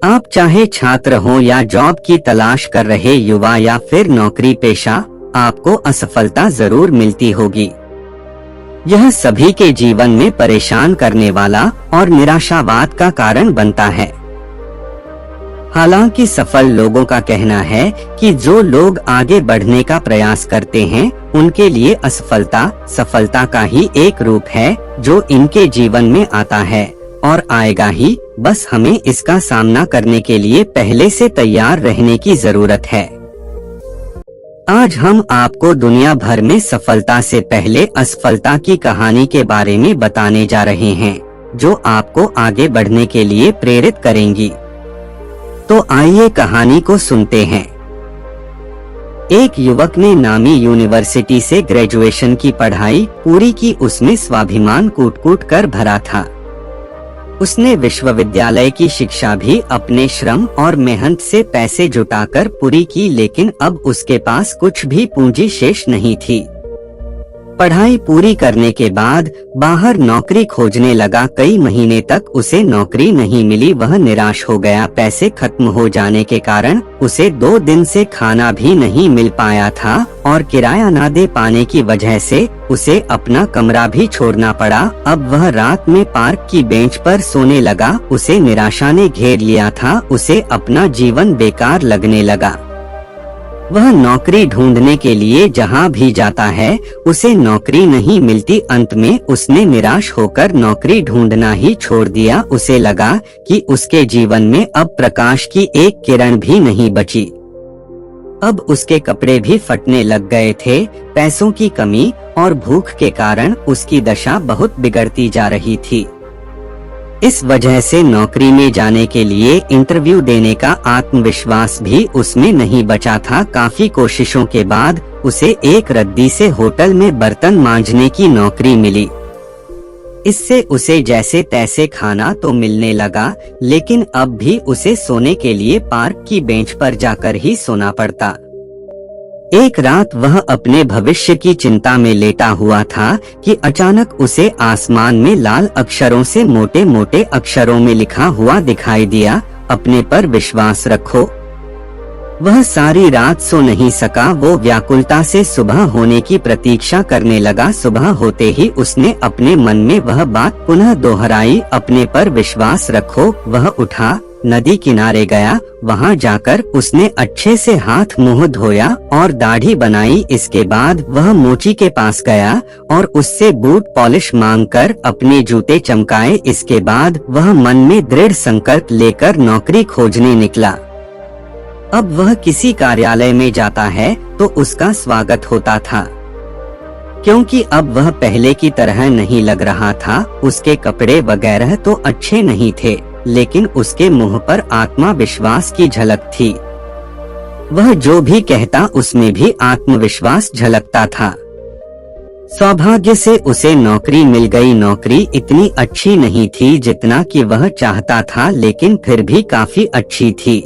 आप चाहे छात्र हो या जॉब की तलाश कर रहे युवा या फिर नौकरी पेशा, आपको असफलता जरूर मिलती होगी। यह सभी के जीवन में परेशान करने वाला और निराशावाद का कारण बनता है। हालांकि सफल लोगों का कहना है कि जो लोग आगे बढ़ने का प्रयास करते हैं, उनके लिए असफलता सफलता का ही एक रूप है जो इनके जीवन में आता है और आएगा ही। बस हमें इसका सामना करने के लिए पहले से तैयार रहने की जरूरत है। आज हम आपको दुनिया भर में सफलता से पहले असफलता की कहानी के बारे में बताने जा रहे हैं, जो आपको आगे बढ़ने के लिए प्रेरित करेंगी। तो आइए कहानी को सुनते हैं। एक युवक ने नामी यूनिवर्सिटी से ग्रेजुएशन की पढ़ाई पूरी की। उसमें स्वाभिमान कूट-कूट कर भरा था। उसने विश्वविद्यालय की शिक्षा भी अपने श्रम और मेहनत से पैसे जुटाकर पूरी की, लेकिन अब उसके पास कुछ भी पूंजी शेष नहीं थी। पढ़ाई पूरी करने के बाद बाहर नौकरी खोजने लगा। कई महीने तक उसे नौकरी नहीं मिली। वह निराश हो गया। पैसे खत्म हो जाने के कारण उसे 2 दिन से खाना भी नहीं मिल पाया था और किराया न दे पाने की वजह से उसे अपना कमरा भी छोड़ना पड़ा। अब वह रात में पार्क की बेंच पर सोने लगा। उसे निराशा ने घेर लिया था। उसे अपना जीवन बेकार लगने लगा। वह नौकरी ढूंढने के लिए जहां भी जाता है, उसे नौकरी नहीं मिलती। अंत में उसने निराश होकर नौकरी ढूंढना ही छोड़ दिया। उसे लगा कि उसके जीवन में अब प्रकाश की एक किरण भी नहीं बची। अब उसके कपड़े भी फटने लग गए थे। पैसों की कमी और भूख के कारण उसकी दशा बहुत बिगड़ती जा रही थी। इस वजह से नौकरी में जाने के लिए इंटरव्यू देने का आत्मविश्वास भी उसमें नहीं बचा था। काफी कोशिशों के बाद उसे एक रद्दी से होटल में बर्तन मांजने की नौकरी मिली। इससे उसे जैसे तैसे खाना तो मिलने लगा, लेकिन अब भी उसे सोने के लिए पार्क की बेंच पर जाकर ही सोना पड़ता। एक रात वह अपने भविष्य की चिंता में लेटा हुआ था कि अचानक उसे आसमान में लाल अक्षरों से मोटे मोटे अक्षरों में लिखा हुआ दिखाई दिया, अपने पर विश्वास रखो। वह सारी रात सो नहीं सका। वो व्याकुलता से सुबह होने की प्रतीक्षा करने लगा। सुबह होते ही उसने अपने मन में वह बात पुनः दोहराई, अपने पर विश्वास रखो। वह उठा, नदी किनारे गया। वहां जाकर उसने अच्छे से हाथ मुंह धोया और दाढ़ी बनाई। इसके बाद वह मोची के पास गया और उससे बूट पॉलिश मांगकर अपने जूते चमकाए। इसके बाद वह मन में दृढ़ संकल्प लेकर नौकरी खोजने निकला। अब वह किसी कार्यालय में जाता है तो उसका स्वागत होता था, क्योंकि अब वह पहले की तरह नहीं लग रहा था। उसके कपड़े वगैरह तो अच्छे नहीं थे, लेकिन उसके मुंह पर आत्मविश्वास की झलक थी। वह जो भी कहता उसमें भी आत्मविश्वास झलकता था। सौभाग्य से उसे नौकरी मिल गई। नौकरी इतनी अच्छी नहीं थी जितना कि वह चाहता था, लेकिन फिर भी काफी अच्छी थी।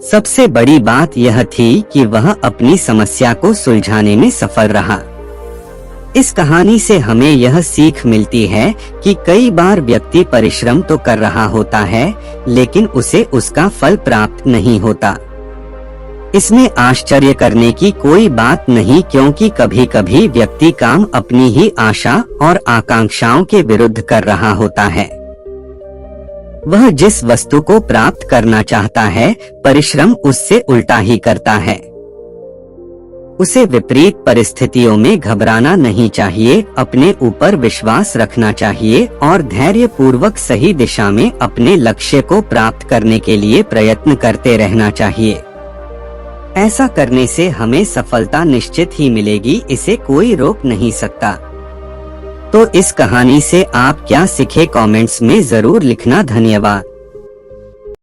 सबसे बड़ी बात यह थी कि वह अपनी समस्या को सुलझाने में सफल रहा। इस कहानी से हमें यह सीख मिलती है कि कई बार व्यक्ति परिश्रम तो कर रहा होता है, लेकिन उसे उसका फल प्राप्त नहीं होता। इसमें आश्चर्य करने की कोई बात नहीं, क्योंकि कभी कभी व्यक्ति काम अपनी ही आशा और आकांक्षाओं के विरुद्ध कर रहा होता है। वह जिस वस्तु को प्राप्त करना चाहता है, परिश्रम उससे उल्टा ही करता है। उसे विपरीत परिस्थितियों में घबराना नहीं चाहिए, अपने ऊपर विश्वास रखना चाहिए और धैर्य पूर्वक सही दिशा में अपने लक्ष्य को प्राप्त करने के लिए प्रयत्न करते रहना चाहिए। ऐसा करने से हमें सफलता निश्चित ही मिलेगी, इसे कोई रोक नहीं सकता। तो इस कहानी से आप क्या सीखे, कमेंट्स में जरूर लिखना। धन्यवाद।